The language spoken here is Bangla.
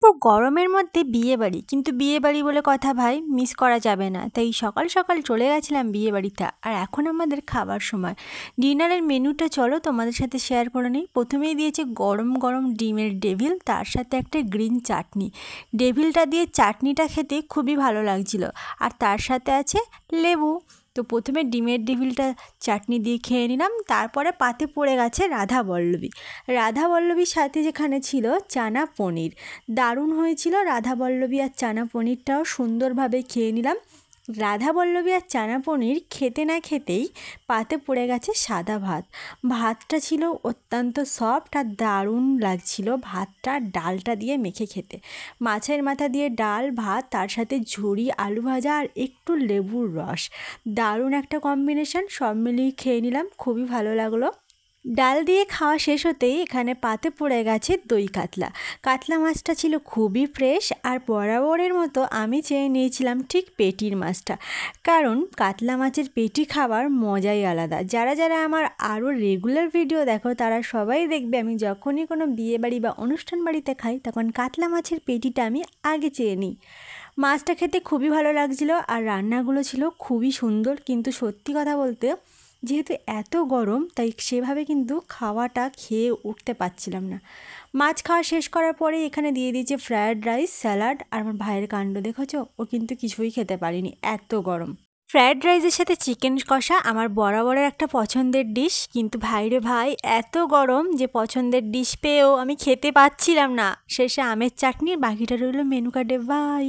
তো গরমের মধ্যে বিয়েবাড়ি, কিন্তু বিয়েবাড়ি বলে কথা ভাই, মিস করা যাবে না। তাই সকাল সকাল চলে গেছিলাম বিয়েবাড়িতে। আর এখন আমাদের খাবার সময়। ডিনারের মেনুটা চলো তোমাদের সাথে শেয়ার করে নিই। প্রথমেই দিয়েছে গরম গরম ডিমের ডেভিল, তার সাথে একটা গ্রিন চাটনি। ডেভিলটা দিয়ে চাটনিটা খেতে খুবই ভালো লাগছিল, আর তার সাথে আছে লেবু। তো প্রথমে ডিমের ডেভিলটা চাটনি দিয়ে খেয়ে নিলাম। তারপরে পাতে পড়ে গেছে রাধাবল্লভী। রাধাবল্লভীর সাথে যেখানে ছিল চানা পনির, দারুণ হয়েছিল। রাধাবল্লভী আর চানা পনিরটাও সুন্দরভাবে খেয়ে নিলাম। রাধাবল্লভী আর চানা পনির খেতে না খেতেই পাতে পড়ে গেছে সাদা ভাত। ভাতটা ছিল অত্যন্ত সফট আর দারুণ লাগছিল ভাতটা ডালটা দিয়ে মেখে খেতে। মাছের মাথা দিয়ে ডাল ভাত, তার সাথে ঝুরি আলু ভাজা আর একটু লেবুর রস, দারুণ একটা কম্বিনেশন। সব মিলিয়ে খেয়ে নিলাম, খুবই ভালো লাগলো। ডাল দিয়ে খাওয়া শেষ হতেই এখানে পাতে পড়ে গেছে দই কাতলা। কাতলা মাছটা ছিল খুবই ফ্রেশ, আর বরাবরের মতো আমি চেয়ে নিয়েছিলাম ঠিক পেটির মাছটা, কারণ কাতলা মাছের পেটি খাবার মজাই আলাদা। যারা যারা আমার আরও রেগুলার ভিডিও দেখো তারা সবাই দেখবে আমি যখনই কোনো বিয়েবাড়ি বা অনুষ্ঠান বাড়িতে খাই তখন কাতলা মাছের পেটিটা আমি আগে চেয়ে নিই। মাছটা খেতে খুবই ভালো লাগছিল, আর রান্নাগুলো ছিল খুবই সুন্দর। কিন্তু সত্যি কথা বলতে, যেহেতু এত গরম তাই সেভাবে কিন্তু খাওয়াটা খেয়ে উঠতে পারছিলাম না। মাছ খাওয়া শেষ করার পরে এখানে দিয়ে দিয়েছে ফ্রায়েড রাইস, স্যালাড। আর আমার ভাইয়ের কাণ্ড দেখেছো, ও কিন্তু কিছুই খেতে পারেনি, এত গরম। ফ্রায়েড রাইসের সাথে চিকেন কষা আমার বরাবরের একটা পছন্দের ডিশ, কিন্তু ভাইরে ভাই এত গরম যে পছন্দের ডিশ পেয়েও আমি খেতে পাচ্ছিলাম না। শেষে আমের চাটনির বাকিটা রইল মেনু কার্ডে। ভাই।